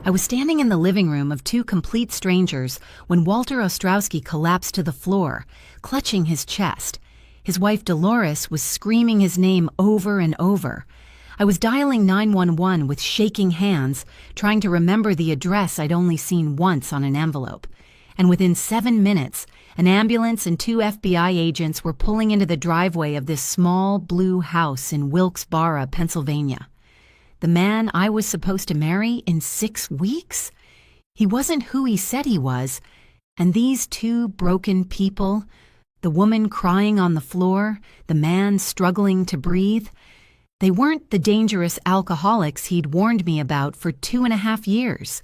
I was standing in the living room of two complete strangers when Walter Ostrowski collapsed to the floor, clutching his chest. His wife Dolores was screaming his name over and over. I was dialing 911 with shaking hands, trying to remember the address I'd only seen once on an envelope. And within 7 minutes, an ambulance and 2 FBI agents were pulling into the driveway of this small blue house in Wilkes-Barre, Pennsylvania. The man I was supposed to marry in 6 weeks? He wasn't who he said he was, and these two broken people, the woman crying on the floor, the man struggling to breathe, they weren't the dangerous alcoholics he'd warned me about for 2.5 years.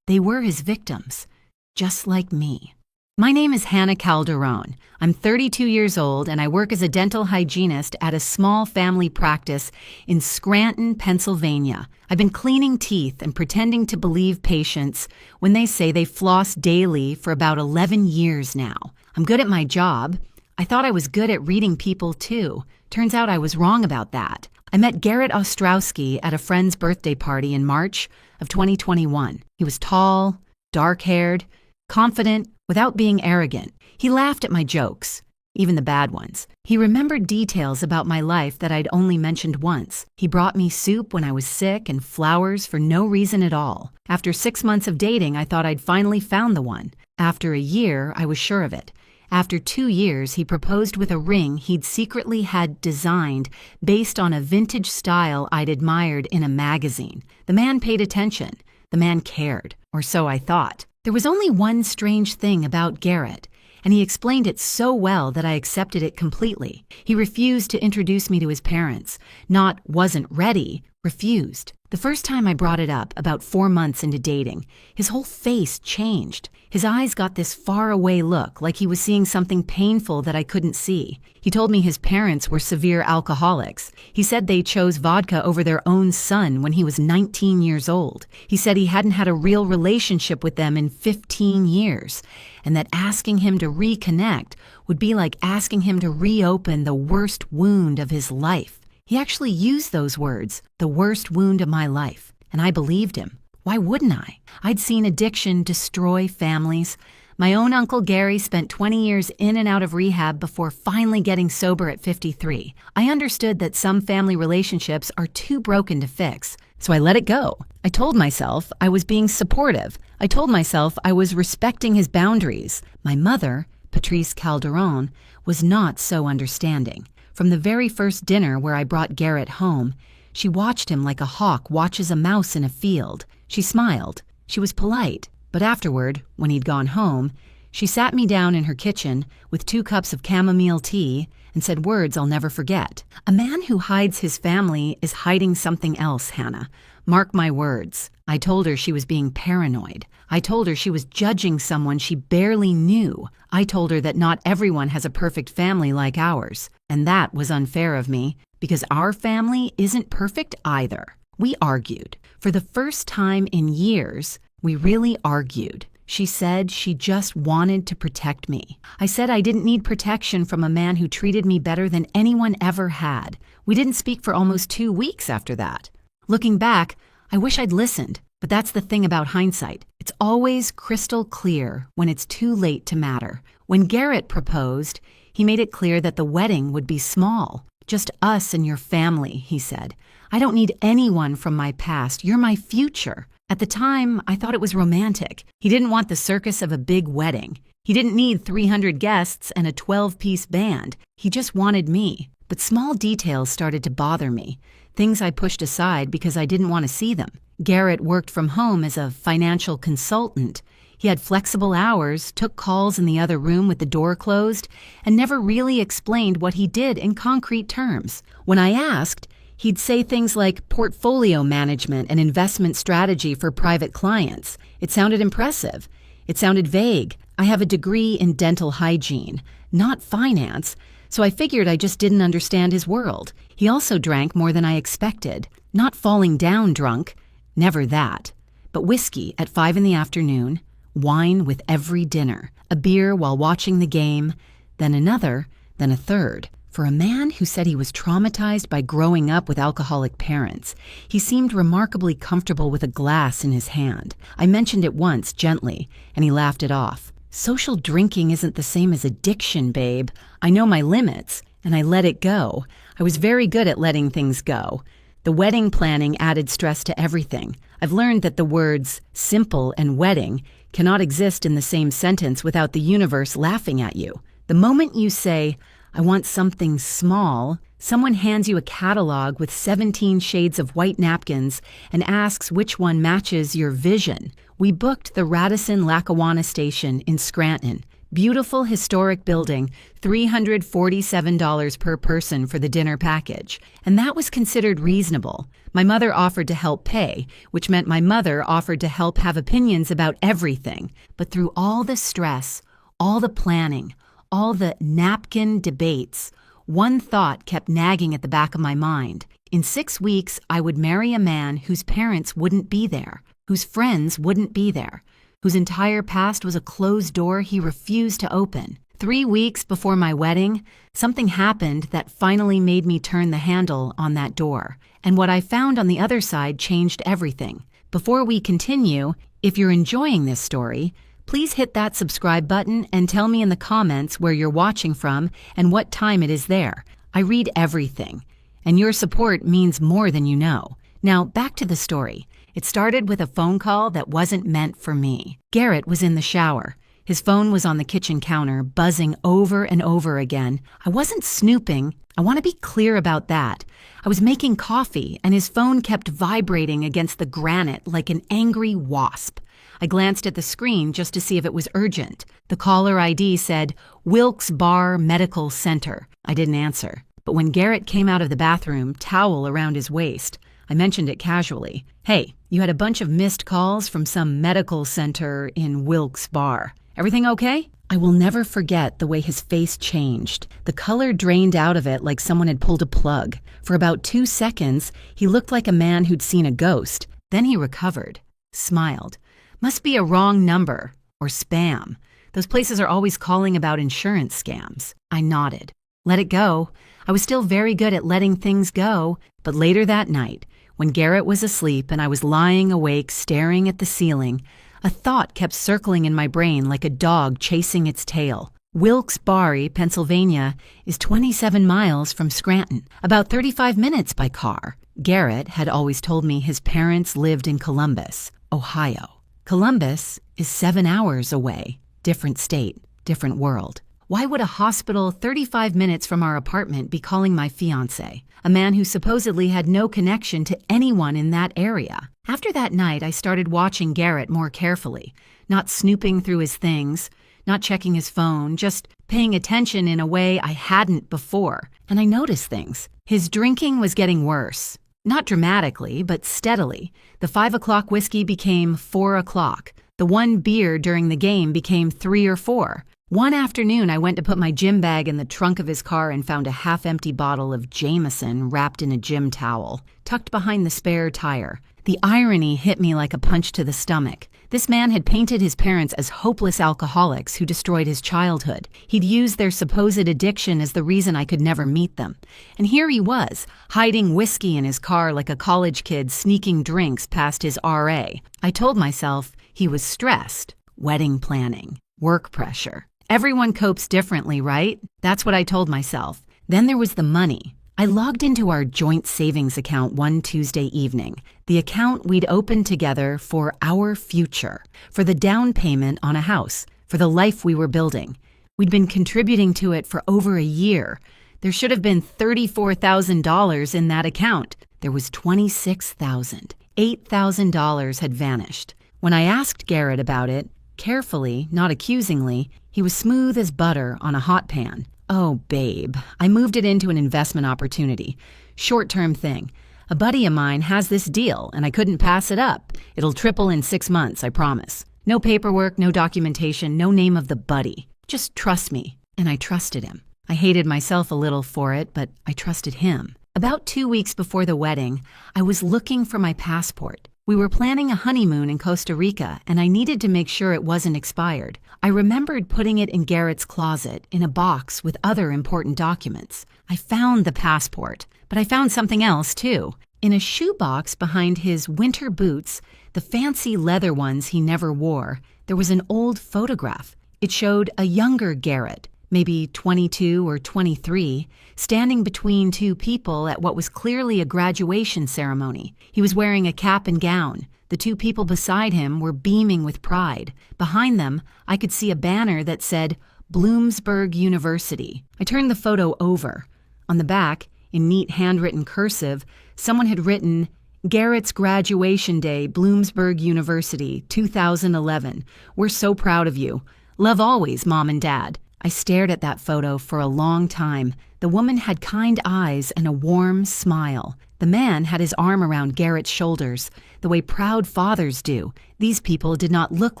They were his victims, just like me. My name is Hannah Calderon. I'm 32 years old and I work as a dental hygienist at a small family practice in Scranton, Pennsylvania. I've been cleaning teeth and pretending to believe patients when they say they floss daily for about 11 years now. I'm good at my job. I thought I was good at reading people too. Turns out I was wrong about that. I met Garrett Ostrowski at a friend's birthday party in March of 2021. He was tall, dark-haired, confident, without being arrogant. He laughed at my jokes, even the bad ones. He remembered details about my life that I'd only mentioned once. He brought me soup when I was sick and flowers for no reason at all. After 6 months of dating, I thought I'd finally found the one. After a year, I was sure of it. After 2 years, he proposed with a ring he'd secretly had designed based on a vintage style I'd admired in a magazine. The man paid attention. The man cared, or so I thought. There was only one strange thing about Garrett, and he explained it so well that I accepted it completely. He refused to introduce me to his parents. Not wasn't ready, refused. The first time I brought it up, about 4 months into dating, his whole face changed. His eyes got this far-away look, like he was seeing something painful that I couldn't see. He told me his parents were severe alcoholics. He said they chose vodka over their own son when he was 19 years old. He said he hadn't had a real relationship with them in 15 years, and that asking him to reconnect would be like asking him to reopen the worst wound of his life. He actually used those words, the worst wound of my life, and I believed him. Why wouldn't I? I'd seen addiction destroy families. My own Uncle Gary spent 20 years in and out of rehab before finally getting sober at 53. I understood that some family relationships are too broken to fix, so I let it go. I told myself I was being supportive. I told myself I was respecting his boundaries. My mother, Patrice Calderon, was not so understanding. From the very first dinner where I brought Garrett home, she watched him like a hawk watches a mouse in a field. She smiled. She was polite. But afterward, when he'd gone home, she sat me down in her kitchen with 2 cups of chamomile tea and said words I'll never forget. A man who hides his family is hiding something else, Hannah. Mark my words. I told her she was being paranoid. I told her she was judging someone she barely knew. I told her that not everyone has a perfect family like ours. And that was unfair of me, because our family isn't perfect either. We argued. For the first time in years, we really argued. She said she just wanted to protect me. I said I didn't need protection from a man who treated me better than anyone ever had. We didn't speak for almost 2 weeks after that. Looking back, I wish I'd listened, but that's the thing about hindsight. It's always crystal clear when it's too late to matter. When Garrett proposed, he made it clear that the wedding would be small. Just us and your family, he said. I don't need anyone from my past. You're my future. At the time, I thought it was romantic. He didn't want the circus of a big wedding. He didn't need 300 guests and a 12-piece band. He just wanted me. But small details started to bother me, things I pushed aside because I didn't want to see them. Garrett worked from home as a financial consultant. He had flexible hours, took calls in the other room with the door closed, and never really explained what he did in concrete terms. When I asked, he'd say things like portfolio management and investment strategy for private clients. It sounded impressive. It sounded vague. I have a degree in dental hygiene, not finance, so I figured I just didn't understand his world. He also drank more than I expected. Not falling down drunk, never that, but whiskey at 5 in the afternoon, wine with every dinner, a beer while watching the game, then another, then a third. For a man who said he was traumatized by growing up with alcoholic parents, he seemed remarkably comfortable with a glass in his hand. I mentioned it once, gently, and he laughed it off. Social drinking isn't the same as addiction, babe. I know my limits, and I let it go. I was very good at letting things go. The wedding planning added stress to everything. I've learned that the words simple and wedding cannot exist in the same sentence without the universe laughing at you. The moment you say, I want something small, someone hands you a catalog with 17 shades of white napkins and asks which one matches your vision. We booked the Radisson-Lackawanna Station in Scranton. Beautiful historic building, $347 per person for the dinner package. And that was considered reasonable. My mother offered to help pay, which meant my mother offered to help have opinions about everything. But through all the stress, all the planning, all the napkin debates, one thought kept nagging at the back of my mind. In 6 weeks, I would marry a man whose parents wouldn't be there, whose friends wouldn't be there, whose entire past was a closed door he refused to open. 3 weeks before my wedding, something happened that finally made me turn the handle on that door. And what I found on the other side changed everything. Before we continue, if you're enjoying this story, please hit that subscribe button and tell me in the comments where you're watching from and what time it is there. I read everything, and your support means more than you know. Now, back to the story. It started with a phone call that wasn't meant for me. Garrett was in the shower. His phone was on the kitchen counter, buzzing over and over again. I wasn't snooping. I want to be clear about that. I was making coffee, and his phone kept vibrating against the granite like an angry wasp. I glanced at the screen just to see if it was urgent. The caller ID said, Wilkes Barre Medical Center. I didn't answer. But when Garrett came out of the bathroom, towel around his waist, I mentioned it casually. Hey, you had a bunch of missed calls from some medical center in Wilkes Barre. Everything okay? I will never forget the way his face changed. The color drained out of it like someone had pulled a plug. For about 2 seconds, he looked like a man who'd seen a ghost. Then he recovered, smiled. Must be a wrong number, or spam. Those places are always calling about insurance scams. I nodded. Let it go. I was still very good at letting things go, but later that night, when Garrett was asleep and I was lying awake staring at the ceiling, a thought kept circling in my brain like a dog chasing its tail. Wilkes Barre, Pennsylvania, is 27 miles from Scranton, about 35 minutes by car. Garrett had always told me his parents lived in Columbus, Ohio. Columbus is 7 hours away. Different state, different world. Why would a hospital 35 minutes from our apartment be calling my fiancé, a man who supposedly had no connection to anyone in that area? After that night, I started watching Garrett more carefully, not snooping through his things, not checking his phone, just paying attention in a way I hadn't before. And I noticed things. His drinking was getting worse. Not dramatically, but steadily. The 5 o'clock whiskey became 4 o'clock. The one beer during the game became 3 or 4. One afternoon, I went to put my gym bag in the trunk of his car and found a half-empty bottle of Jameson wrapped in a gym towel, tucked behind the spare tire. The irony hit me like a punch to the stomach. This man had painted his parents as hopeless alcoholics who destroyed his childhood. He'd used their supposed addiction as the reason I could never meet them. And here he was, hiding whiskey in his car like a college kid sneaking drinks past his RA. I told myself he was stressed. Wedding planning. Work pressure. Everyone copes differently, right? That's what I told myself. Then there was the money. I logged into our joint savings account one Tuesday evening, the account we'd opened together for our future, for the down payment on a house, for the life we were building. We'd been contributing to it for over a year. There should have been $34,000 in that account. There was $26,000. $8,000 had vanished. When I asked Garrett about it, carefully, not accusingly, he was smooth as butter on a hot pan. Oh, babe, I moved it into an investment opportunity. Short-term thing. A buddy of mine has this deal, and I couldn't pass it up. It'll triple in 6 months, I promise. No paperwork, no documentation, no name of the buddy. Just trust me. And I trusted him. I hated myself a little for it, but I trusted him. About 2 weeks before the wedding, I was looking for my passport. We were planning a honeymoon in Costa Rica, and I needed to make sure it wasn't expired. I remembered putting it in Garrett's closet in a box with other important documents. I found the passport, but I found something else too. In a shoebox behind his winter boots, the fancy leather ones he never wore, there was an old photograph. It showed a younger Garrett, maybe 22 or 23, standing between two people at what was clearly a graduation ceremony. He was wearing a cap and gown. The two people beside him were beaming with pride. Behind them, I could see a banner that said, Bloomsburg University. I turned the photo over. On the back, in neat handwritten cursive, someone had written, Garrett's graduation day, Bloomsburg University, 2011. We're so proud of you. Love always, Mom and Dad. I stared at that photo for a long time. The woman had kind eyes and a warm smile. The man had his arm around Garrett's shoulders, the way proud fathers do. These people did not look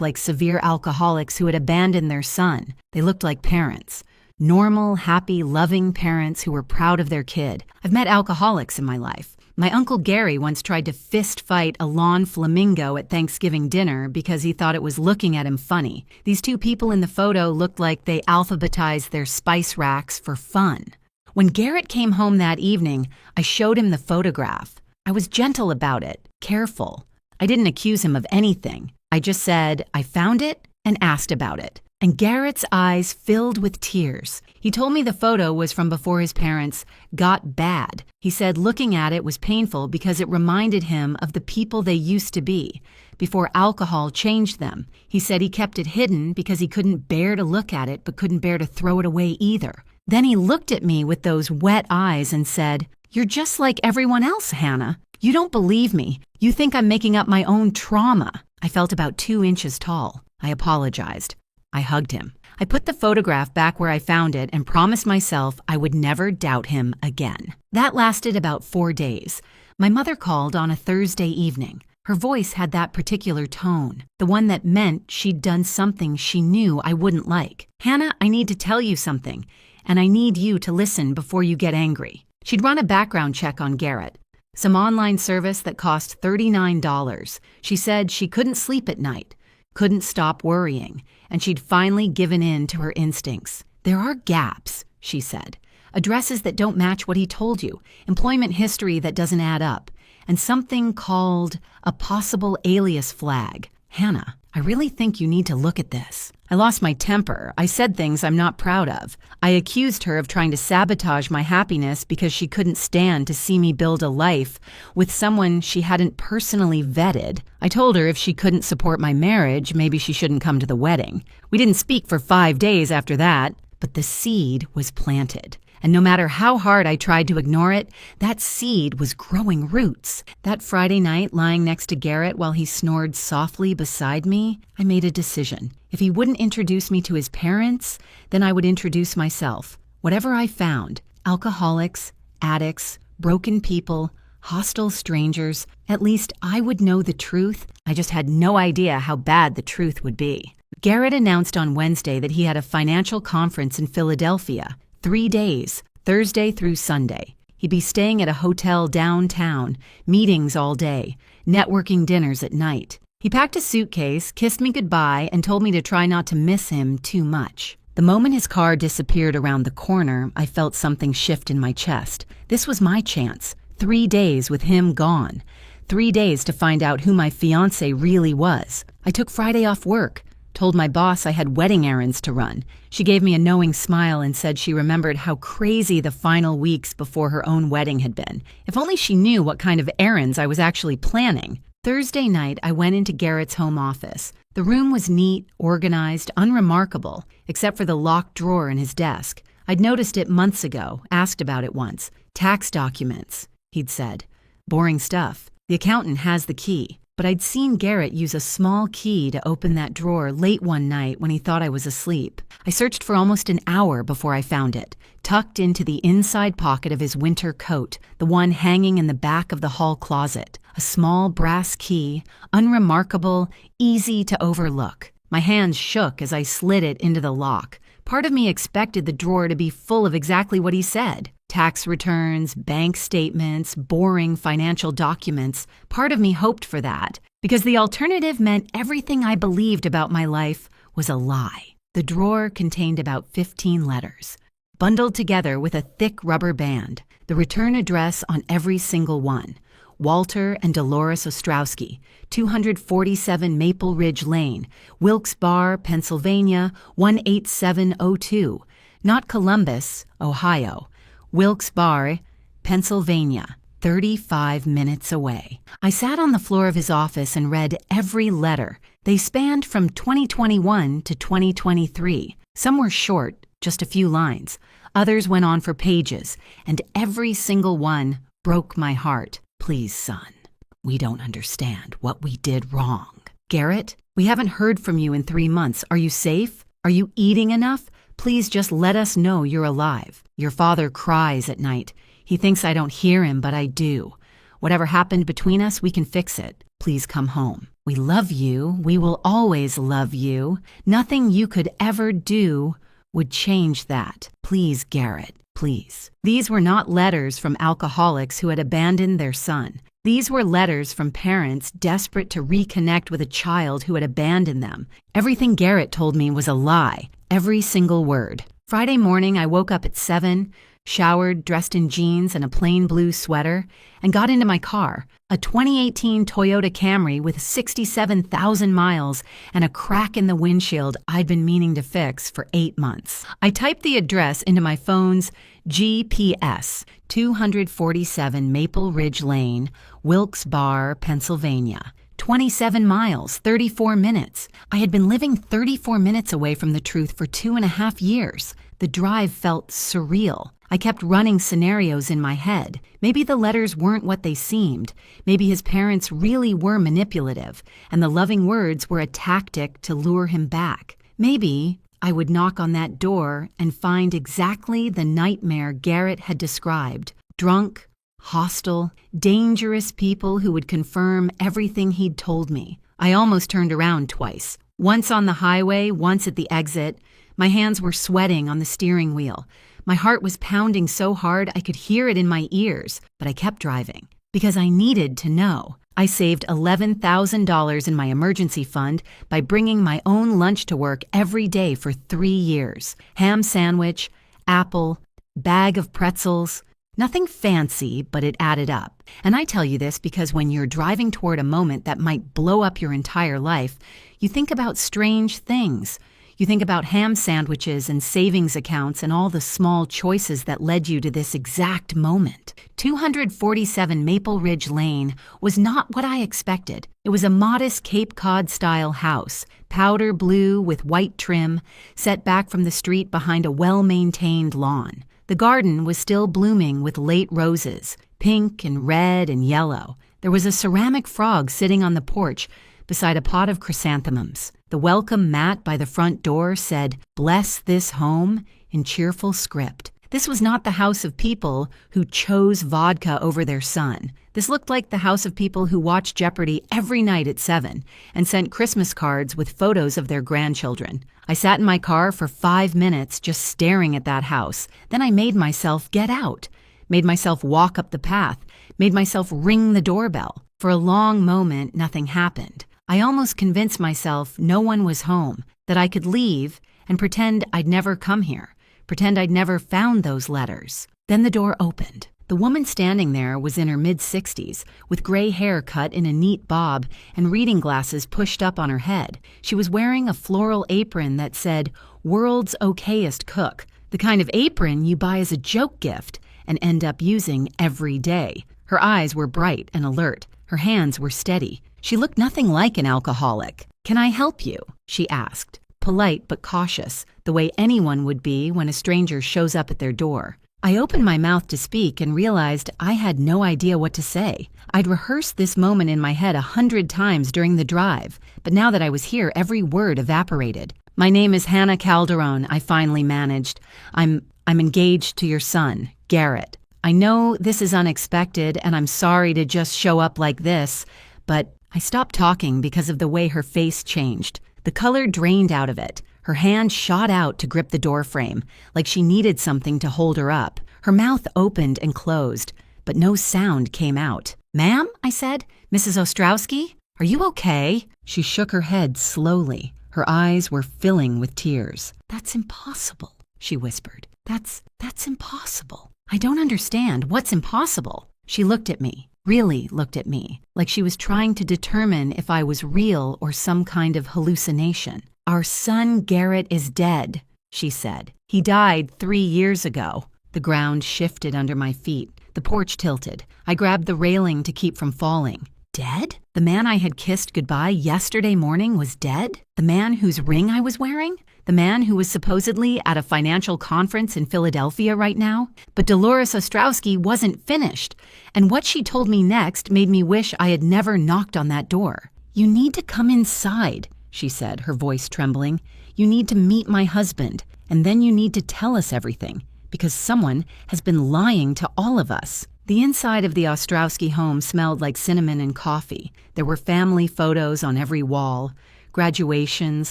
like severe alcoholics who had abandoned their son. They looked like parents. Normal, happy, loving parents who were proud of their kid. I've met alcoholics in my life. My Uncle Gary once tried to fist fight a lawn flamingo at Thanksgiving dinner because he thought it was looking at him funny. These two people in the photo looked like they alphabetized their spice racks for fun. When Garrett came home that evening, I showed him the photograph. I was gentle about it, careful. I didn't accuse him of anything. I just said, I found it and asked about it. And Garrett's eyes filled with tears. He told me the photo was from before his parents got bad. He said looking at it was painful because it reminded him of the people they used to be, before alcohol changed them. He said he kept it hidden because he couldn't bear to look at it but couldn't bear to throw it away either. Then he looked at me with those wet eyes and said, You're just like everyone else, Hannah. You don't believe me. You think I'm making up my own trauma. I felt about 2 inches tall. I apologized. I hugged him. I put the photograph back where I found it and promised myself I would never doubt him again. That lasted about 4 days. My mother called on a Thursday evening. Her voice had that particular tone, the one that meant she'd done something she knew I wouldn't like. Hannah, I need to tell you something, and I need you to listen before you get angry. She'd run a background check on Garrett, some online service that cost $39. She said she couldn't sleep at night, couldn't stop worrying, and she'd finally given in to her instincts. There are gaps, she said. Addresses that don't match what he told you, employment history that doesn't add up, and something called a possible alias flag. Hannah, I really think you need to look at this. I lost my temper. I said things I'm not proud of. I accused her of trying to sabotage my happiness because she couldn't stand to see me build a life with someone she hadn't personally vetted. I told her if she couldn't support my marriage, maybe she shouldn't come to the wedding. We didn't speak for 5 days after that, but the seed was planted. And no matter how hard I tried to ignore it, that seed was growing roots. That Friday night, lying next to Garrett while he snored softly beside me, I made a decision. If he wouldn't introduce me to his parents, then I would introduce myself. Whatever I found, alcoholics, addicts, broken people, hostile strangers, at least I would know the truth. I just had no idea how bad the truth would be. Garrett announced on Wednesday that he had a financial conference in Philadelphia. 3 days, Thursday through Sunday. He'd be staying at a hotel downtown, meetings all day, networking dinners at night. He packed a suitcase, kissed me goodbye, and told me to try not to miss him too much. The moment his car disappeared around the corner, I felt something shift in my chest. This was my chance. 3 days with him gone. 3 days to find out who my fiancé really was. I took Friday off work. Told my boss I had wedding errands to run. She gave me a knowing smile and said she remembered how crazy the final weeks before her own wedding had been. If only she knew what kind of errands I was actually planning. Thursday night, I went into Garrett's home office. The room was neat, organized, unremarkable, except for the locked drawer in his desk. I'd noticed it months ago, asked about it once. Tax documents, he'd said. Boring stuff. The accountant has the key. But I'd seen Garrett use a small key to open that drawer late one night when he thought I was asleep. I searched for almost an hour before I found it, tucked into the inside pocket of his winter coat, the one hanging in the back of the hall closet. A small brass key, unremarkable, easy to overlook. My hands shook as I slid it into the lock. Part of me expected the drawer to be full of exactly what he said. Tax returns, bank statements, boring financial documents. Part of me hoped for that, because the alternative meant everything I believed about my life was a lie. The drawer contained about 15 letters, bundled together with a thick rubber band, the return address on every single one. Walter and Dolores Ostrowski, 247 Maple Ridge Lane, Wilkes-Barre, Pennsylvania, 18702. Not Columbus, Ohio. Wilkes-Barre, Pennsylvania, 35 minutes away. I sat on the floor of his office and read every letter. They spanned from 2021 to 2023. Some were short, just a few lines. Others went on for pages, and every single one broke my heart. Please, son, we don't understand what we did wrong. Garrett, we haven't heard from you in 3 months. Are you safe? Are you eating enough? Please just let us know you're alive. Your father cries at night. He thinks I don't hear him, but I do. Whatever happened between us, we can fix it. Please come home. We love you. We will always love you. Nothing you could ever do would change that. Please, Garrett, please. These were not letters from alcoholics who had abandoned their son. These were letters from parents desperate to reconnect with a child who had abandoned them. Everything Garrett told me was a lie. Every single word. Friday morning, I woke up at 7, showered, dressed in jeans and a plain blue sweater, and got into my car, a 2018 Toyota Camry with 67,000 miles and a crack in the windshield I'd been meaning to fix for 8 months. I typed the address into my phone's GPS, 247 Maple Ridge Lane, Wilkes-Barre, Pennsylvania. 27 miles, 34 minutes. I had been living 34 minutes away from the truth for 2.5 years. The drive felt surreal. I kept running scenarios in my head. Maybe the letters weren't what they seemed. Maybe his parents really were manipulative, and the loving words were a tactic to lure him back. Maybe I would knock on that door and find exactly the nightmare Garrett had described. Drunk, hostile, dangerous people who would confirm everything he'd told me. I almost turned around twice. Once on the highway, once at the exit. My hands were sweating on the steering wheel. My heart was pounding so hard I could hear it in my ears, but I kept driving because I needed to know. I saved $11,000 in my emergency fund by bringing my own lunch to work every day for 3 years. Ham sandwich, apple, bag of pretzels. Nothing fancy, but it added up. And I tell you this because when you're driving toward a moment that might blow up your entire life, you think about strange things. You think about ham sandwiches and savings accounts and all the small choices that led you to this exact moment. 247 Maple Ridge Lane was not what I expected. It was a modest Cape Cod-style house, powder blue with white trim, set back from the street behind a well-maintained lawn. The garden was still blooming with late roses, pink and red and yellow. There was a ceramic frog sitting on the porch beside a pot of chrysanthemums. The welcome mat by the front door said, "Bless this home," in cheerful script. This was not the house of people who chose vodka over their son. This looked like the house of people who watched Jeopardy every night at 7 and sent Christmas cards with photos of their grandchildren. I sat in my car for 5 minutes just staring at that house. Then I made myself get out, made myself walk up the path, made myself ring the doorbell. For a long moment, nothing happened. I almost convinced myself no one was home, that I could leave and pretend I'd never come here, pretend I'd never found those letters. Then the door opened. The woman standing there was in her mid-60s, with gray hair cut in a neat bob and reading glasses pushed up on her head. She was wearing a floral apron that said, "World's Okayest Cook," the kind of apron you buy as a joke gift and end up using every day. Her eyes were bright and alert. Her hands were steady. She looked nothing like an alcoholic. "Can I help you?" she asked, polite but cautious, the way anyone would be when a stranger shows up at their door. I opened my mouth to speak and realized I had no idea what to say. I'd rehearsed this moment in my head 100 times during the drive, but now that I was here, every word evaporated. "My name is Hannah Calderon," I finally managed. I'm engaged to your son, Garrett. I know this is unexpected, and I'm sorry to just show up like this, but I stopped talking because of the way her face changed. The color drained out of it. Her hand shot out to grip the doorframe, like she needed something to hold her up. Her mouth opened and closed, but no sound came out. "Ma'am?" I said. "Mrs. Ostrowski? Are you okay?" She shook her head slowly. Her eyes were filling with tears. "That's impossible," she whispered. That's impossible. "I don't understand. What's impossible?" She looked at me, really looked at me, like she was trying to determine if I was real or some kind of hallucination. "Our son Garrett is dead," she said. "He died 3 years ago." The ground shifted under my feet. The porch tilted. I grabbed the railing to keep from falling. Dead? The man I had kissed goodbye yesterday morning was dead? The man whose ring I was wearing? The man who was supposedly at a financial conference in Philadelphia right now? But Dolores Ostrowski wasn't finished, and what she told me next made me wish I had never knocked on that door. "You need to come inside," she said, her voice trembling. "You need to meet my husband, and then you need to tell us everything, because someone has been lying to all of us." The inside of the Ostrowski home smelled like cinnamon and coffee. There were family photos on every wall, graduations,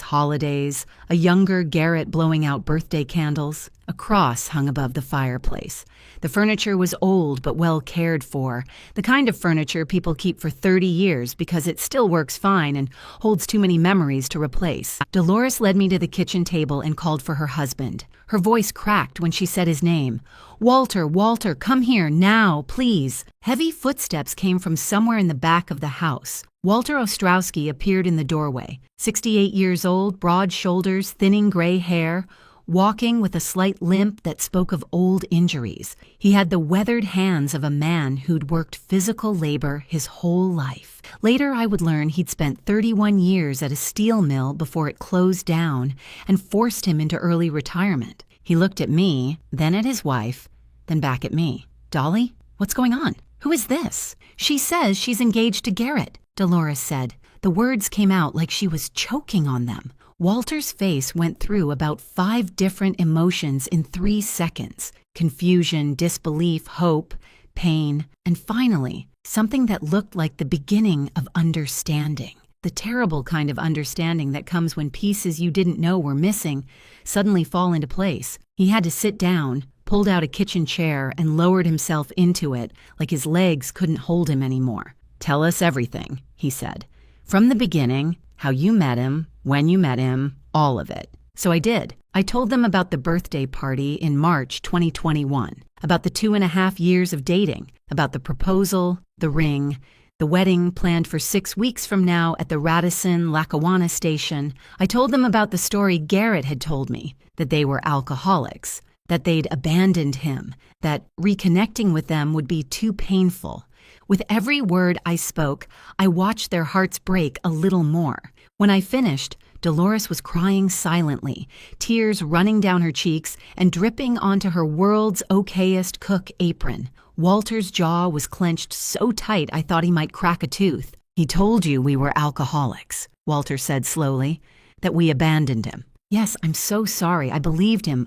holidays, a younger Garrett blowing out birthday candles. A cross hung above the fireplace. The furniture was old but well cared for, the kind of furniture people keep for 30 years because it still works fine and holds too many memories to replace. Dolores led me to the kitchen table and called for her husband. Her voice cracked when she said his name. "Walter, Walter, come here, now, please." Heavy footsteps came from somewhere in the back of the house. Walter Ostrowski appeared in the doorway, 68 years old, broad shoulders, thinning gray hair, walking with a slight limp that spoke of old injuries. He had the weathered hands of a man who'd worked physical labor his whole life. Later, I would learn he'd spent 31 years at a steel mill before it closed down and forced him into early retirement. He looked at me, then at his wife, then back at me. "Dolly, what's going on? Who is this?" "She says she's engaged to Garrett," Dolores said. The words came out like she was choking on them. Walter's face went through about 5 different emotions in 3 seconds. Confusion, disbelief, hope, pain, and finally, something that looked like the beginning of understanding. The terrible kind of understanding that comes when pieces you didn't know were missing suddenly fall into place. He had to sit down, pulled out a kitchen chair, and lowered himself into it like his legs couldn't hold him anymore. "Tell us everything," he said. "From the beginning, how you met him, when you met him, all of it." So I did. I told them about the birthday party in March 2021, about the 2.5 years of dating, about the proposal, the ring, the wedding planned for 6 weeks from now at the Radisson-Lackawanna station. I told them about the story Garrett had told me, that they were alcoholics, that they'd abandoned him, that reconnecting with them would be too painful. With every word I spoke, I watched their hearts break a little more. When I finished, Dolores was crying silently, tears running down her cheeks and dripping onto her world's okayest cook apron. Walter's jaw was clenched so tight I thought he might crack a tooth. "He told you we were alcoholics," Walter said slowly, "that we abandoned him." "Yes, I'm so sorry. I believed him.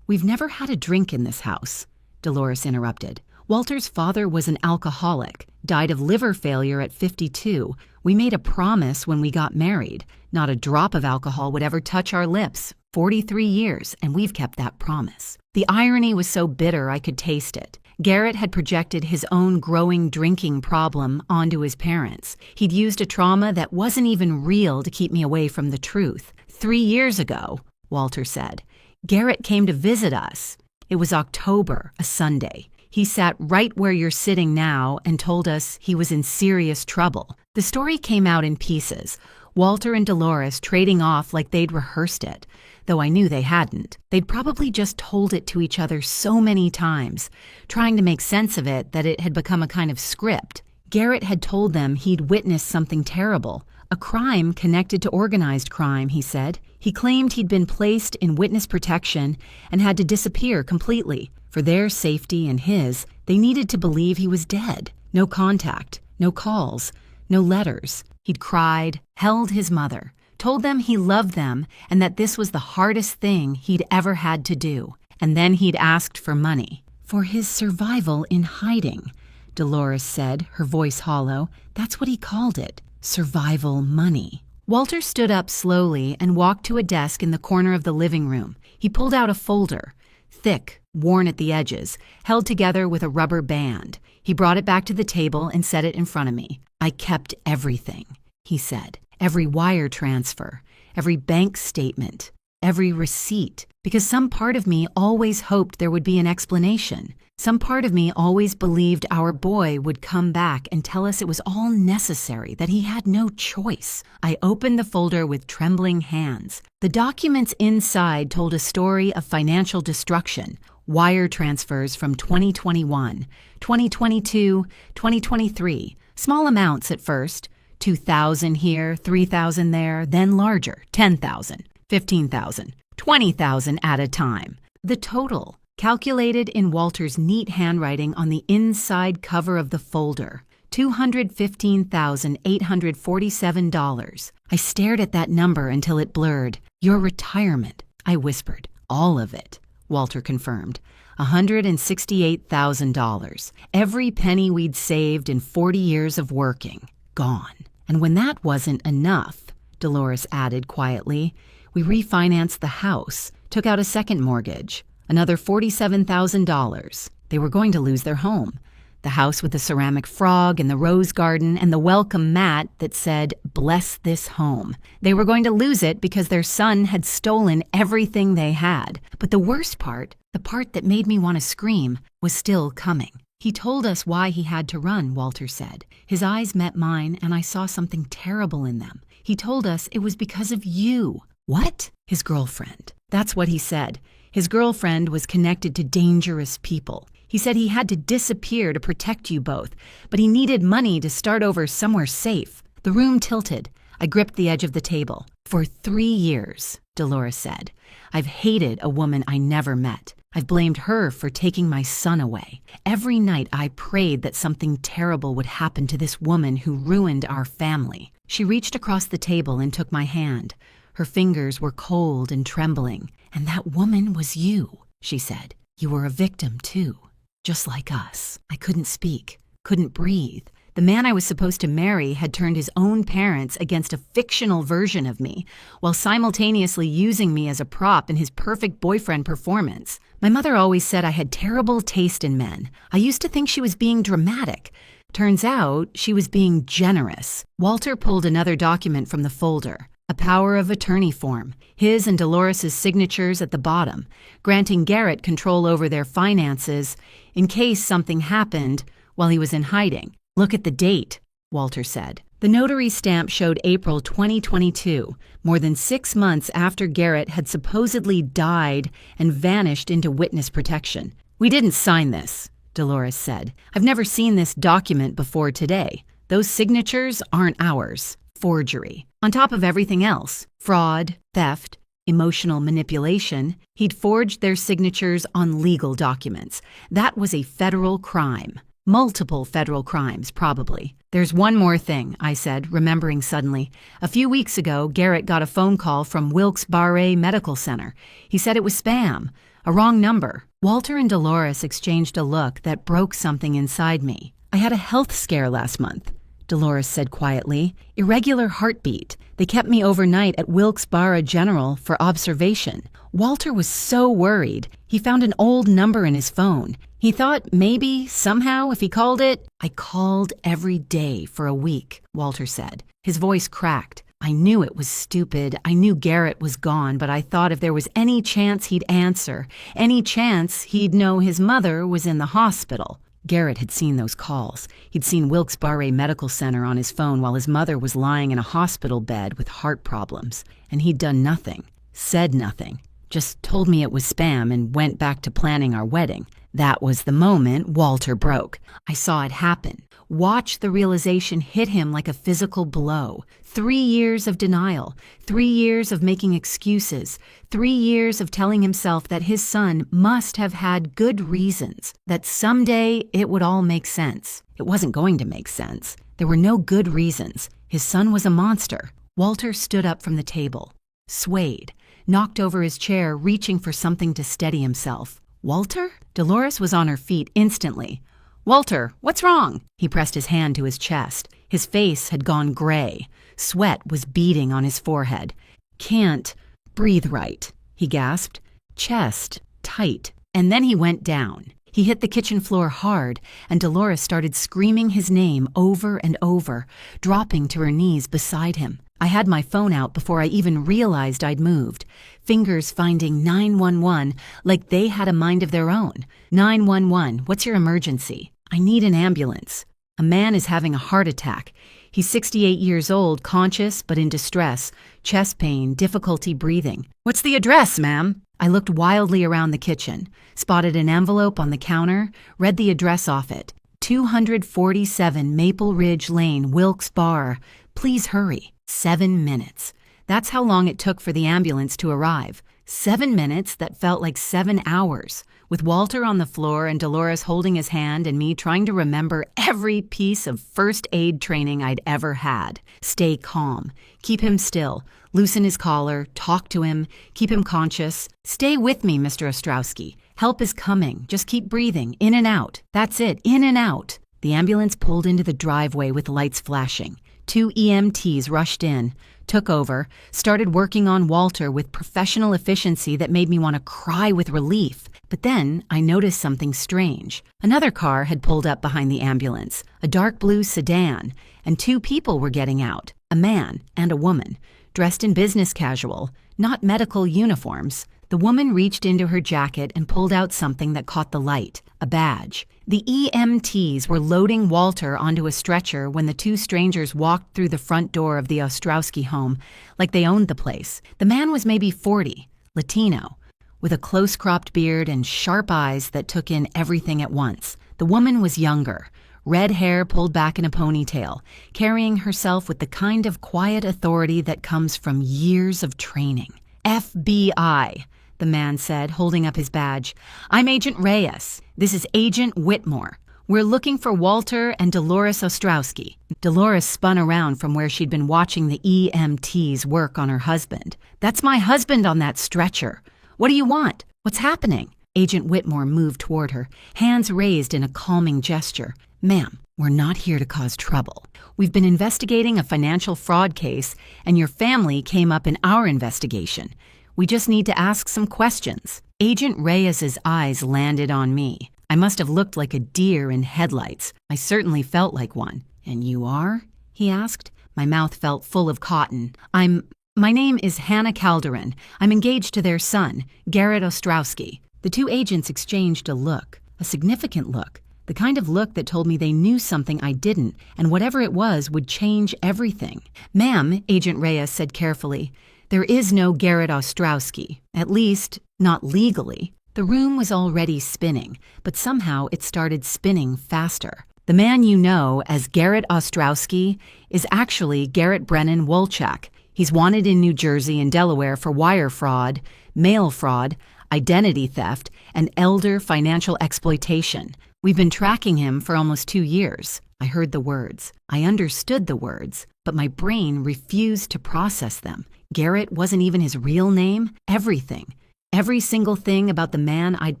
We've never had a drink in this house," Dolores interrupted. "Walter's father was an alcoholic, died of liver failure at 52. We made a promise when we got married. Not a drop of alcohol would ever touch our lips. 43 years, and we've kept that promise." The irony was so bitter I could taste it. Garrett had projected his own growing drinking problem onto his parents. He'd used a trauma that wasn't even real to keep me away from the truth. 3 years ago, Walter said, Garrett came to visit us. It was October, a Sunday. He sat right where you're sitting now and told us he was in serious trouble. The story came out in pieces, Walter and Dolores trading off like they'd rehearsed it, though I knew they hadn't. They'd probably just told it to each other so many times, trying to make sense of it that it had become a kind of script. Garrett had told them he'd witnessed something terrible, a crime connected to organized crime, he said. He claimed he'd been placed in witness protection and had to disappear completely. For their safety and his, they needed to believe he was dead. No contact, no calls, no letters. He'd cried, held his mother, told them he loved them and that this was the hardest thing he'd ever had to do. And then he'd asked for money. For his survival in hiding, Dolores said, her voice hollow. That's what he called it, survival money. Walter stood up slowly and walked to a desk in the corner of the living room. He pulled out a folder, thick, worn at the edges, held together with a rubber band. He brought it back to the table and set it in front of me. "I kept everything," he said. "Every wire transfer, every bank statement, every receipt, because some part of me always hoped there would be an explanation. Some part of me always believed our boy would come back and tell us it was all necessary, that he had no choice." I opened the folder with trembling hands. The documents inside told a story of financial destruction. Wire transfers from 2021, 2022, 2023. Small amounts at first. 2,000 here, 3,000 there, then larger, 10,000, 15,000, 20,000 at a time. The total, calculated in Walter's neat handwriting on the inside cover of the folder, $215,847. I stared at that number until it blurred. "Your retirement," I whispered. "All of it," Walter confirmed. $168,000. Every penny we'd saved in 40 years of working. Gone. "And when that wasn't enough," Dolores added quietly, "we refinanced the house, took out a second mortgage, another $47,000. They were going to lose their home. The house with the ceramic frog and the rose garden and the welcome mat that said, 'Bless this home.' They were going to lose it because their son had stolen everything they had. But the worst part, the part that made me want to scream, was still coming. He told us why he had to run," Walter said. His eyes met mine and I saw something terrible in them. "He told us it was because of you." "What?" "His girlfriend." That's what he said. His girlfriend was connected to dangerous people. He said he had to disappear to protect you both, but he needed money to start over somewhere safe. The room tilted. I gripped the edge of the table. "For 3 years, Dolores said, I've hated a woman I never met. I've blamed her for taking my son away. Every night I prayed that something terrible would happen to this woman who ruined our family." She reached across the table and took my hand. Her fingers were cold and trembling. "And that woman was you," she said. "You were a victim too. Just like us." I couldn't speak, couldn't breathe. The man I was supposed to marry had turned his own parents against a fictional version of me, while simultaneously using me as a prop in his perfect boyfriend performance. My mother always said I had terrible taste in men. I used to think she was being dramatic. Turns out she was being generous. Walter pulled another document from the folder. A power of attorney form, his and Dolores's signatures at the bottom, granting Garrett control over their finances in case something happened while he was in hiding. "Look at the date," Walter said. The notary stamp showed April 2022, more than 6 months after Garrett had supposedly died and vanished into witness protection. "We didn't sign this," Dolores said. "I've never seen this document before today. Those signatures aren't ours. Forgery. On top of everything else, fraud, theft, emotional manipulation, he'd forged their signatures on legal documents. That was a federal crime. Multiple federal crimes, probably. "There's one more thing," I said, remembering suddenly. "A few weeks ago, Garrett got a phone call from Wilkes-Barre Medical Center. He said it was spam, a wrong number." Walter and Dolores exchanged a look that broke something inside me. "I had a health scare last month," Dolores said quietly. "Irregular heartbeat. They kept me overnight at Wilkes-Barre General for observation." Walter was so worried. He found an old number in his phone. He thought maybe, somehow, if he called it. "I called every day for a week," Walter said. His voice cracked. "I knew it was stupid. I knew Garrett was gone, but I thought if there was any chance he'd answer, any chance he'd know his mother was in the hospital." Garrett had seen those calls. He'd seen Wilkes-Barre Medical Center on his phone while his mother was lying in a hospital bed with heart problems. And he'd done nothing, said nothing, just told me it was spam and went back to planning our wedding. That was the moment Walter broke. I saw it happen. Watch the realization hit him like a physical blow. 3 years of denial, 3 years of making excuses, 3 years of telling himself that his son must have had good reasons, that someday it would all make sense. It wasn't going to make sense. There were no good reasons. His son was a monster. Walter stood up from the table, swayed, knocked over his chair, reaching for something to steady himself. "Walter?" Dolores was on her feet instantly. "Walter, what's wrong?" He pressed his hand to his chest. His face had gone gray. Sweat was beading on his forehead. "Can't breathe right," he gasped. "Chest tight." And then he went down. He hit the kitchen floor hard, and Dolores started screaming his name over and over, dropping to her knees beside him. I had my phone out before I even realized I'd moved, fingers finding 911 like they had a mind of their own. 911, what's your emergency? I need an ambulance. A man is having a heart attack. He's 68 years old, conscious but in distress, chest pain, difficulty breathing. What's the address, ma'am? I looked wildly around the kitchen, spotted an envelope on the counter, read the address off it. 247 Maple Ridge Lane, Wilkes-Barre. Please hurry. 7 minutes. That's how long it took for the ambulance to arrive. 7 minutes that felt like 7 hours, with Walter on the floor and Dolores holding his hand and me trying to remember every piece of first aid training I'd ever had. Stay calm. Keep him still. Loosen his collar. Talk to him. Keep him conscious. Stay with me, Mr. Ostrowski. Help is coming. Just keep breathing. In and out. That's it. In and out. The ambulance pulled into the driveway with lights flashing. 2 EMTs rushed in, took over, started working on Walter with professional efficiency that made me want to cry with relief. But then I noticed something strange. Another car had pulled up behind the ambulance, a dark blue sedan, and 2 people were getting out, a man and a woman, dressed in business casual, not medical uniforms. The woman reached into her jacket and pulled out something that caught the light, a badge. The EMTs were loading Walter onto a stretcher when the 2 strangers walked through the front door of the Ostrowski home like they owned the place. The man was maybe 40, Latino, with a close-cropped beard and sharp eyes that took in everything at once. The woman was younger, red hair pulled back in a ponytail, carrying herself with the kind of quiet authority that comes from years of training. FBI, the man said, holding up his badge. I'm Agent Reyes. This is Agent Whitmore. We're looking for Walter and Dolores Ostrowski. Dolores spun around from where she'd been watching the EMTs work on her husband. That's my husband on that stretcher. What do you want? What's happening? Agent Whitmore moved toward her, hands raised in a calming gesture. Ma'am, we're not here to cause trouble. We've been investigating a financial fraud case, and your family came up in our investigation. We just need to ask some questions. Agent Reyes's eyes landed on me. I must have looked like a deer in headlights. I certainly felt like one. And you are? He asked. My mouth felt full of cotton. My name is Hannah Calderon. I'm engaged to their son, Garrett Ostrowski. The 2 agents exchanged a look, a significant look, the kind of look that told me they knew something I didn't, and whatever it was would change everything. Ma'am, Agent Reyes said carefully, there is no Garrett Ostrowski, at least not legally. The room was already spinning, but somehow it started spinning faster. The man you know as Garrett Ostrowski is actually Garrett Brennan Wolchak. He's wanted in New Jersey and Delaware for wire fraud, mail fraud, identity theft, and elder financial exploitation. We've been tracking him for almost 2 years. I heard the words. I understood the words, but my brain refused to process them. Garrett wasn't even his real name. Everything, every single thing about the man I'd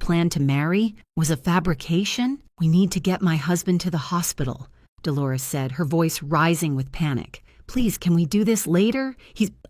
planned to marry was a fabrication. We need to get my husband to the hospital, Dolores said, her voice rising with panic. Please, can we do this later?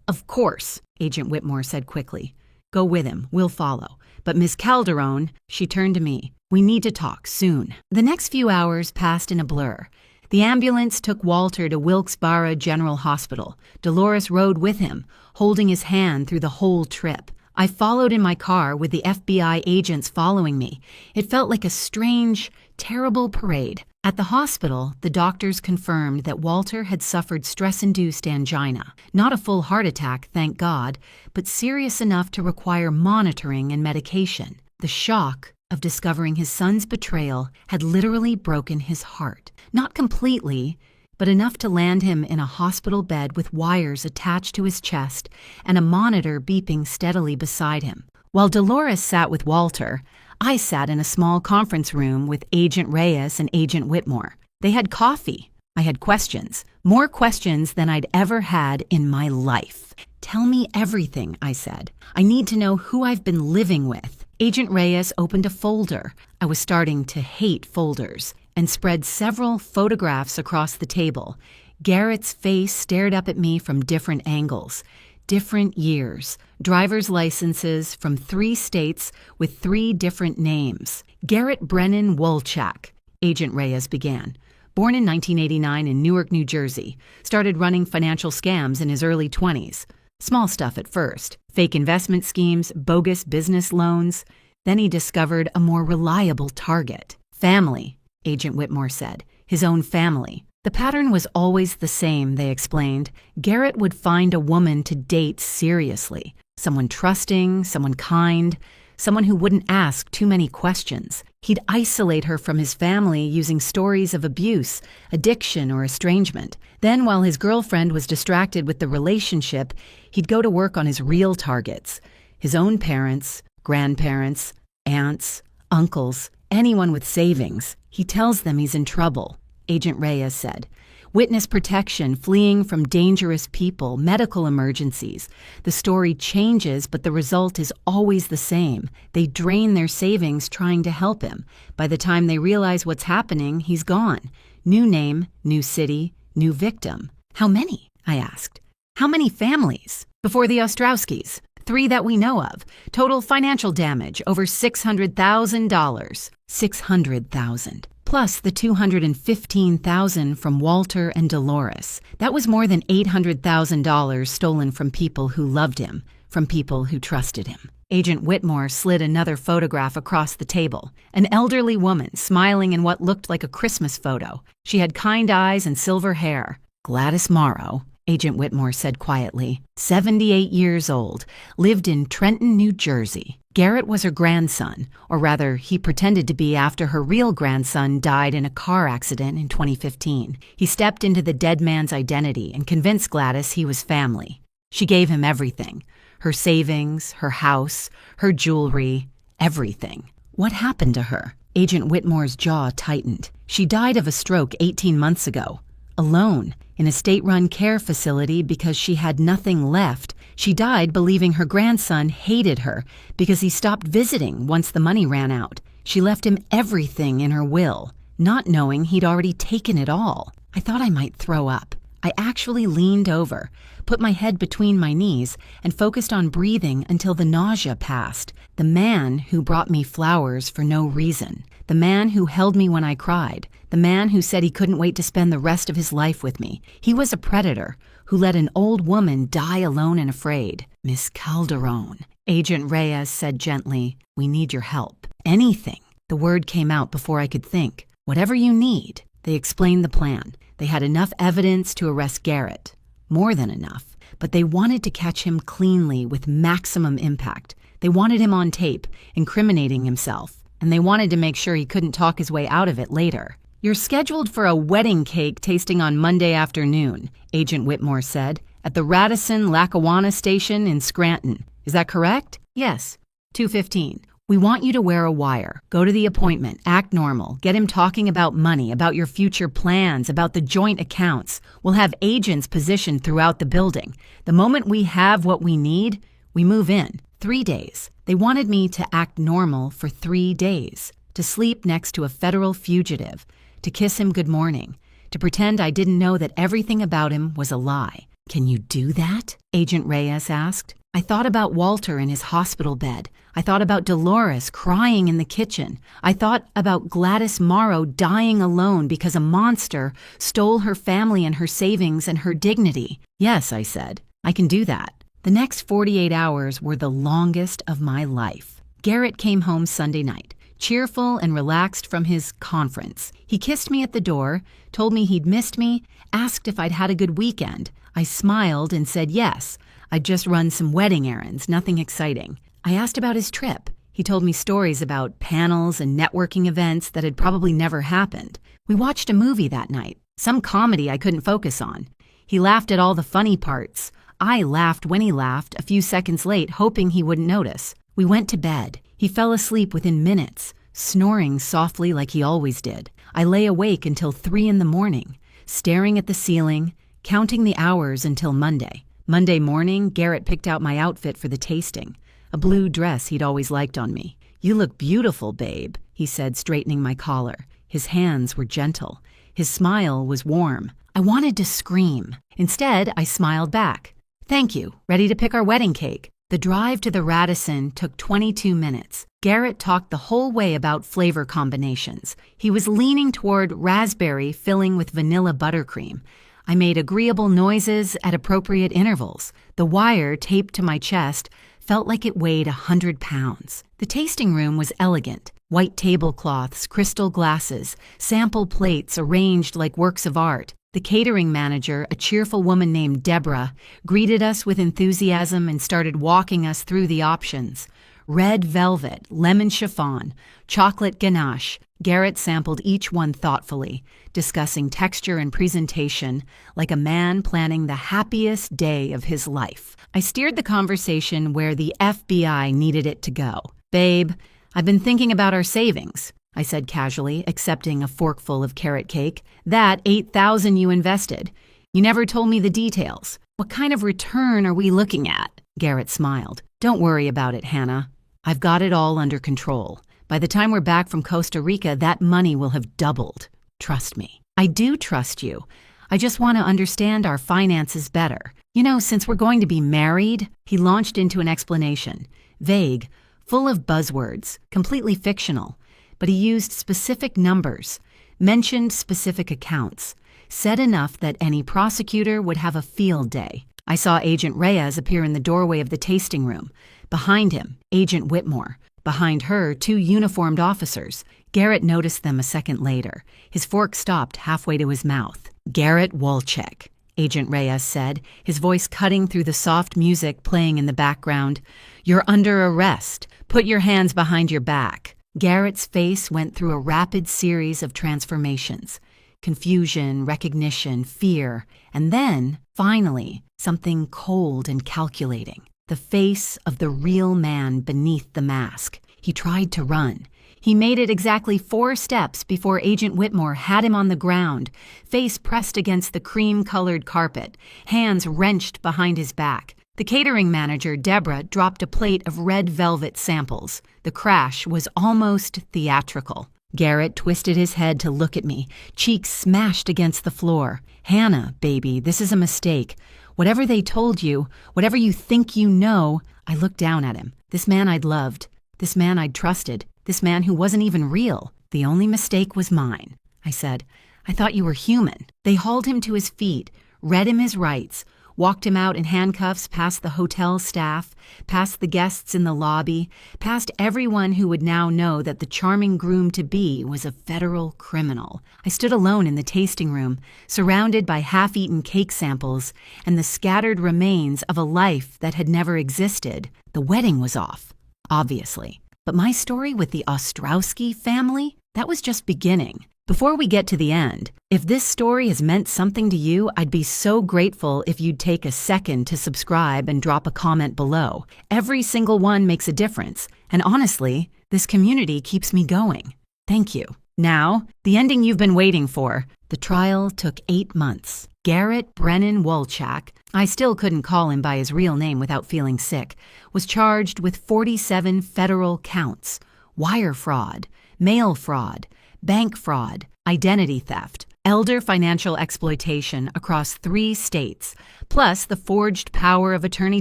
Of course, Agent Whitmore said quickly. Go with him. We'll follow. But Miss Calderon, she turned to me. We need to talk soon. The next few hours passed in a blur. The ambulance took Walter to Wilkes-Barre General Hospital. Dolores rode with him, holding his hand through the whole trip. I followed in my car with the FBI agents following me. It felt like a strange, terrible parade. At the hospital, the doctors confirmed that Walter had suffered stress-induced angina. Not a full heart attack, thank God, but serious enough to require monitoring and medication. The shock of discovering his son's betrayal had literally broken his heart. Not completely, but enough to land him in a hospital bed with wires attached to his chest and a monitor beeping steadily beside him. While Dolores sat with Walter, I sat in a small conference room with Agent Reyes and Agent Whitmore. They had coffee. I had questions. More questions than I'd ever had in my life. Tell me everything, I said. I need to know who I've been living with. Agent Reyes opened a folder. I was starting to hate folders, and spread several photographs across the table. Garrett's face stared up at me from different angles. different years, driver's licenses from 3 states with 3 different names. Garrett Brennan Wolchak, Agent Reyes began. Born in 1989 in Newark, New Jersey, started running financial scams in his early 20s. Small stuff at first, fake investment schemes, bogus business loans. Then he discovered a more reliable target. Family, Agent Whitmore said, his own family. The pattern was always the same, they explained. Garrett would find a woman to date seriously. Someone trusting, someone kind, someone who wouldn't ask too many questions. He'd isolate her from his family using stories of abuse, addiction, or estrangement. Then, while his girlfriend was distracted with the relationship, he'd go to work on his real targets. His own parents, grandparents, aunts, uncles, anyone with savings. He tells them he's in trouble, Agent Reyes said. Witness protection, fleeing from dangerous people, medical emergencies. The story changes, but the result is always the same. They drain their savings trying to help him. By the time they realize what's happening, he's gone. New name, new city, new victim. How many? I asked. How many families? Before the Ostrowskis. 3 that we know of. Total financial damage, over $600,000. $600,000. Plus the $215,000 from Walter and Dolores. That was more than $800,000 stolen from people who loved him, from people who trusted him. Agent Whitmore slid another photograph across the table. An elderly woman smiling in what looked like a Christmas photo. She had kind eyes and silver hair. Gladys Morrow, Agent Whitmore said quietly, 78 years old, lived in Trenton, New Jersey. Garrett was her grandson, or rather, he pretended to be after her real grandson died in a car accident in 2015. He stepped into the dead man's identity and convinced Gladys he was family. She gave him everything. Her savings, her house, her jewelry, everything. What happened to her? Agent Whitmore's jaw tightened. She died of a stroke 18 months ago. Alone, in a state-run care facility because she had nothing left. She died believing her grandson hated her because he stopped visiting once the money ran out. She left him everything in her will, not knowing he'd already taken it all. I thought I might throw up. I actually leaned over, put my head between my knees, and focused on breathing until the nausea passed. The man who brought me flowers for no reason. The man who held me when I cried. The man who said he couldn't wait to spend the rest of his life with me. He was a predator who let an old woman die alone and afraid. Miss Calderon, Agent Reyes said gently, we need your help. Anything. The word came out before I could think. Whatever you need. They explained the plan. They had enough evidence to arrest Garrett. More than enough. But they wanted to catch him cleanly with maximum impact. They wanted him on tape, incriminating himself. And they wanted to make sure he couldn't talk his way out of it later. You're scheduled for a wedding cake tasting on Monday afternoon, Agent Whitmore said, at the Radisson-Lackawanna station in Scranton. Is that correct? Yes. 2:15. We want you to wear a wire. Go to the appointment. Act normal. Get him talking about money, about your future plans, about the joint accounts. We'll have agents positioned throughout the building. The moment we have what we need, we move in. 3 days. They wanted me to act normal for 3 days. To sleep next to a federal fugitive. To kiss him good morning. To pretend I didn't know that everything about him was a lie. Can you do that? Agent Reyes asked. I thought about Walter in his hospital bed. I thought about Dolores crying in the kitchen. I thought about Gladys Morrow dying alone because a monster stole her family and her savings and her dignity. Yes, I said. I can do that. The next 48 hours were the longest of my life. Garrett came home Sunday night, cheerful and relaxed from his conference. He kissed me at the door, told me he'd missed me, asked if I'd had a good weekend. I smiled and said yes. I'd just run some wedding errands, nothing exciting. I asked about his trip. He told me stories about panels and networking events that had probably never happened. We watched a movie that night, some comedy I couldn't focus on. He laughed at all the funny parts. I laughed when he laughed, a few seconds late, hoping he wouldn't notice. We went to bed. He fell asleep within minutes, snoring softly like he always did. I lay awake until 3 a.m, staring at the ceiling, counting the hours until Monday. Monday morning, Garrett picked out my outfit for the tasting, a blue dress he'd always liked on me. You look beautiful, babe, he said, straightening my collar. His hands were gentle. His smile was warm. I wanted to scream. Instead, I smiled back. Thank you. Ready to pick our wedding cake? The drive to the Radisson took 22 minutes. Garrett talked the whole way about flavor combinations. He was leaning toward raspberry filling with vanilla buttercream. I made agreeable noises at appropriate intervals. The wire taped to my chest felt like it weighed 100 pounds. The tasting room was elegant. White tablecloths, crystal glasses, sample plates arranged like works of art. The catering manager, a cheerful woman named Deborah, greeted us with enthusiasm and started walking us through the options. Red velvet, lemon chiffon, chocolate ganache. Garrett sampled each one thoughtfully, discussing texture and presentation like a man planning the happiest day of his life. I steered the conversation where the FBI needed it to go. "Babe, I've been thinking about our savings," I said casually, accepting a forkful of carrot cake. "That $8,000 you invested. You never told me the details. What kind of return are we looking at?" Garrett smiled. "Don't worry about it, Hannah. I've got it all under control. By the time we're back from Costa Rica, that money will have doubled. Trust me." "I do trust you. I just want to understand our finances better. You know, since we're going to be married," he launched into an explanation. Vague, full of buzzwords, completely fictional. But he used specific numbers, mentioned specific accounts, said enough that any prosecutor would have a field day. I saw Agent Reyes appear in the doorway of the tasting room. Behind him, Agent Whitmore. Behind her, 2 uniformed officers. Garrett noticed them a second later. His fork stopped halfway to his mouth. "Garrett Wolchek," Agent Reyes said, his voice cutting through the soft music playing in the background. "You're under arrest. Put your hands behind your back." Garrett's face went through a rapid series of transformations. Confusion, recognition, fear, and then, finally, something cold and calculating. The face of the real man beneath the mask. He tried to run. He made it exactly 4 steps before Agent Whitmore had him on the ground, face pressed against the cream-colored carpet, hands wrenched behind his back. The catering manager, Deborah, dropped a plate of red velvet samples. The crash was almost theatrical. Garrett twisted his head to look at me, cheeks smashed against the floor. "Hannah, baby, this is a mistake. Whatever they told you, whatever you think you know," I looked down at him. This man I'd loved. This man I'd trusted. This man who wasn't even real. "The only mistake was mine," I said. "I thought you were human." They hauled him to his feet, read him his rights, walked him out in handcuffs past the hotel staff, past the guests in the lobby, past everyone who would now know that the charming groom-to-be was a federal criminal. I stood alone in the tasting room, surrounded by half-eaten cake samples and the scattered remains of a life that had never existed. The wedding was off, obviously. But my story with the Ostrowski family, that was just beginning. Before we get to the end, if this story has meant something to you, I'd be so grateful if you'd take a second to subscribe and drop a comment below. Every single one makes a difference, and honestly, this community keeps me going. Thank you. Now, the ending you've been waiting for. The trial took 8 months. Garrett Brennan Wolchak, I still couldn't call him by his real name without feeling sick, was charged with 47 federal counts: wire fraud, mail fraud, bank fraud, identity theft, elder financial exploitation across 3 states, plus the forged power of attorney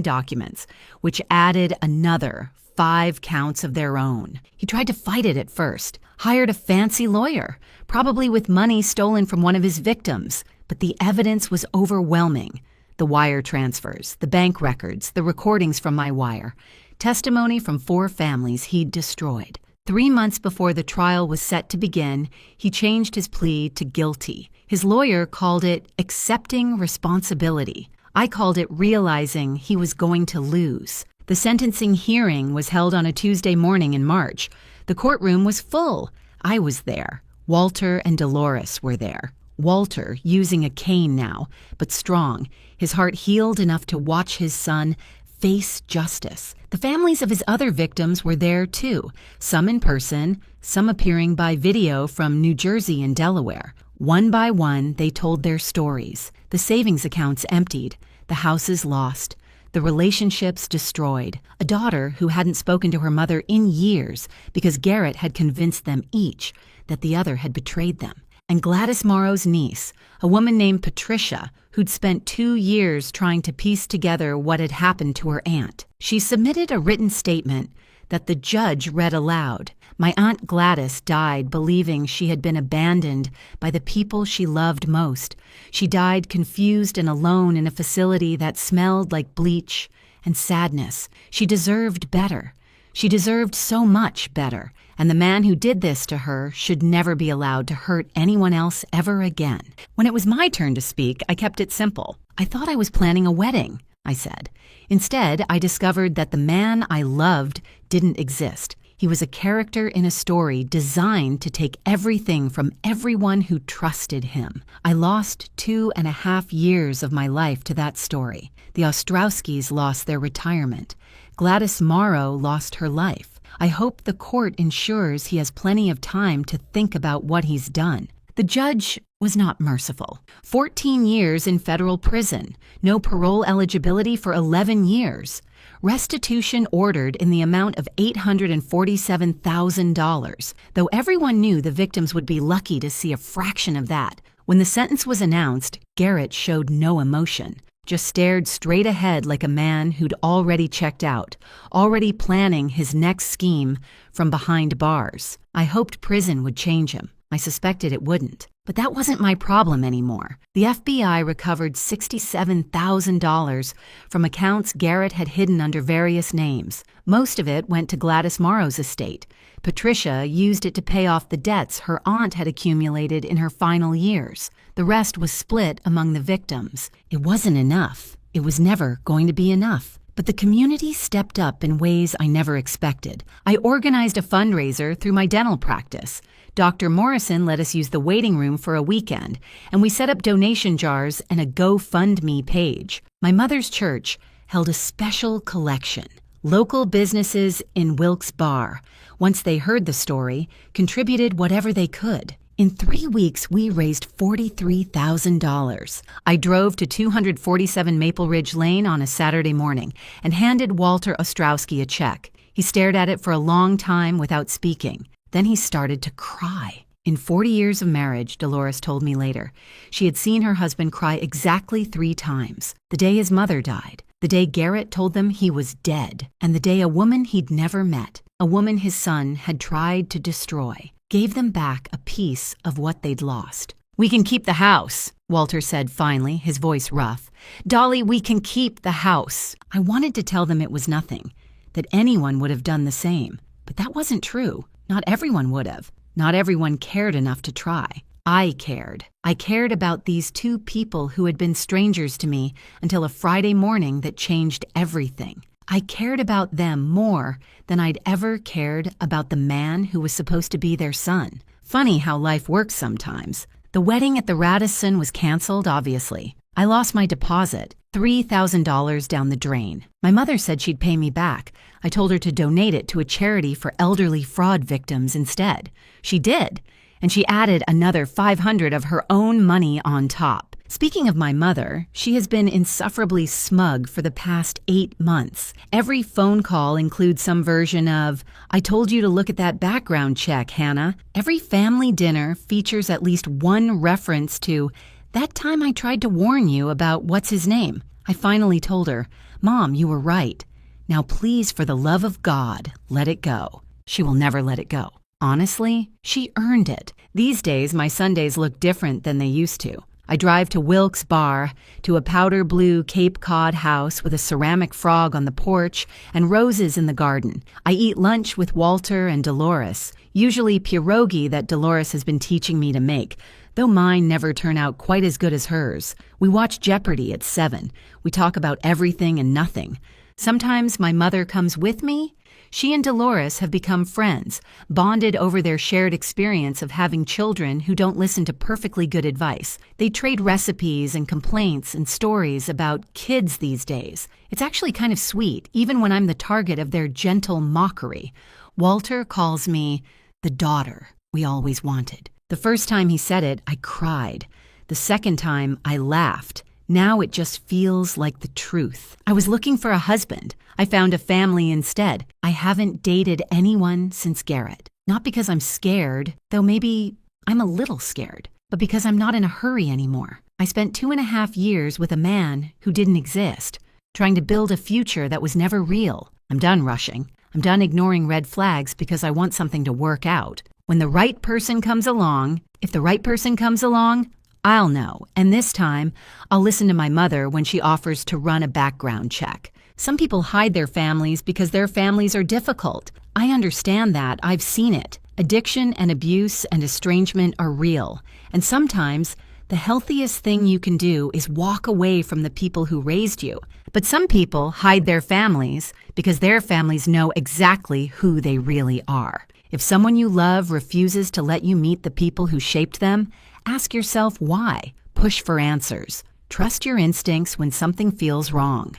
documents, which added another 5 counts of their own. He tried to fight it at first, hired a fancy lawyer, probably with money stolen from one of his victims, but the evidence was overwhelming. The wire transfers, the bank records, the recordings from my wire, testimony from 4 families he'd destroyed. 3 months before the trial was set to begin, he changed his plea to guilty. His lawyer called it accepting responsibility. I called it realizing he was going to lose. The sentencing hearing was held on a Tuesday morning in March. The courtroom was full. I was there. Walter and Dolores were there. Walter, using a cane now, but strong, his heart healed enough to watch his son face justice. The families of his other victims were there too, some in person, some appearing by video from New Jersey and Delaware. One by one, they told their stories. The savings accounts emptied, the houses lost, the relationships destroyed. A daughter who hadn't spoken to her mother in years because Garrett had convinced them each that the other had betrayed them. and Gladys Morrow's niece, a woman named Patricia, who'd spent 2 years trying to piece together what had happened to her aunt. She submitted a written statement that the judge read aloud. My Aunt Gladys died believing she had been abandoned by the people she loved most. She died confused and alone in a facility that smelled like bleach and sadness. She deserved better. She deserved so much better, and the man who did this to her should never be allowed to hurt anyone else ever again. When it was my turn to speak, I kept it simple. I thought I was planning a wedding, I said. Instead, I discovered that the man I loved didn't exist. He was a character in a story designed to take everything from everyone who trusted him. I lost 2.5 years of my life to that story. The Ostrowskis lost their retirement. Gladys Morrow lost her life. I hope the court ensures he has plenty of time to think about what he's done. The judge was not merciful. 14 years in federal prison, no parole eligibility for 11 years. Restitution ordered in the amount of $847,000, though everyone knew the victims would be lucky to see a fraction of that. When the sentence was announced, Garrett showed no emotion, just stared straight ahead like a man who'd already checked out, already planning his next scheme from behind bars. I hoped prison would change him. I suspected it wouldn't. But that wasn't my problem anymore. The FBI recovered $67,000 from accounts Garrett had hidden under various names. Most of it went to Gladys Morrow's estate. Patricia used it to pay off the debts her aunt had accumulated in her final years. The rest was split among the victims. It wasn't enough. It was never going to be enough. But the community stepped up in ways I never expected. I organized a fundraiser through my dental practice. Dr. Morrison let us use the waiting room for a weekend, and we set up donation jars and a GoFundMe page. My mother's church held a special collection. Local businesses in Wilkes-Barre, once they heard the story, contributed whatever they could. In 3 weeks, we raised $43,000. I drove to 247 Maple Ridge Lane on a Saturday morning and handed Walter Ostrowski a check. He stared at it for a long time without speaking. Then he started to cry. In 40 years of marriage, Dolores told me later, she had seen her husband cry exactly 3 times. The day his mother died, the day Garrett told them he was dead, and the day a woman he'd never met, a woman his son had tried to destroy, gave them back a piece of what they'd lost. "We can keep the house," Walter said finally, his voice rough. "Dolly, we can keep the house." I wanted to tell them it was nothing, that anyone would have done the same. But that wasn't true. Not everyone would have. Not everyone cared enough to try. I cared. I cared about these 2 people who had been strangers to me until a Friday morning that changed everything. I cared about them more than I'd ever cared about the man who was supposed to be their son. Funny how life works sometimes. The wedding at the Radisson was canceled, obviously. I lost my deposit, $3,000 down the drain. My mother said she'd pay me back. I told her to donate it to a charity for elderly fraud victims instead. She did, and she added another $500 of her own money on top. Speaking of my mother, she has been insufferably smug for the past 8 months. Every phone call includes some version of, "I told you to look at that background check, Hannah." Every family dinner features at least one reference to, "That time I tried to warn you about what's his name." I finally told her, "Mom, you were right. Now please, for the love of God, let it go." She will never let it go. Honestly, she earned it. These days, my Sundays look different than they used to. I drive to Wilkes-Barre, to a powder blue Cape Cod house with a ceramic frog on the porch and roses in the garden. I eat lunch with Walter and Dolores, usually pierogi that Dolores has been teaching me to make, though mine never turn out quite as good as hers. We watch Jeopardy at 7. We talk about everything and nothing. Sometimes my mother comes with me. She and Dolores have become friends, bonded over their shared experience of having children who don't listen to perfectly good advice. They trade recipes and complaints and stories about kids these days. It's actually kind of sweet, even when I'm the target of their gentle mockery. Walter calls me the daughter we always wanted. The first time he said it, I cried. The second time, I laughed. Now it just feels like the truth. I was looking for a husband. I found a family instead. I haven't dated anyone since Garrett. Not because I'm scared, though maybe I'm a little scared. but because I'm not in a hurry anymore. I spent 2.5 years with a man who didn't exist, trying to build a future that was never real. I'm done rushing. I'm done ignoring red flags because I want something to work out. When the right person comes along, if the right person comes along, I'll know. And this time, I'll listen to my mother when she offers to run a background check. Some people hide their families because their families are difficult. I understand that. I've seen it. Addiction and abuse and estrangement are real. And sometimes, the healthiest thing you can do is walk away from the people who raised you. But some people hide their families because their families know exactly who they really are. If someone you love refuses to let you meet the people who shaped them, ask yourself why. Push for answers. Trust your instincts when something feels wrong.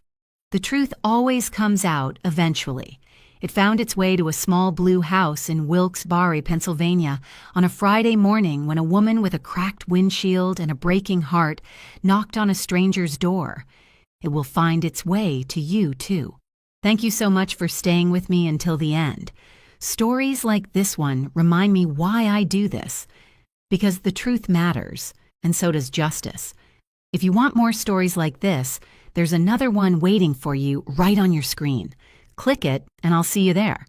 The truth always comes out eventually. It found its way to a small blue house in Wilkes-Barre, Pennsylvania, on a Friday morning when a woman with a cracked windshield and a breaking heart knocked on a stranger's door. It will find its way to you, too. Thank you so much for staying with me until the end. Stories like this one remind me why I do this. Because the truth matters, and so does justice. If you want more stories like this, there's another one waiting for you right on your screen. Click it, and I'll see you there.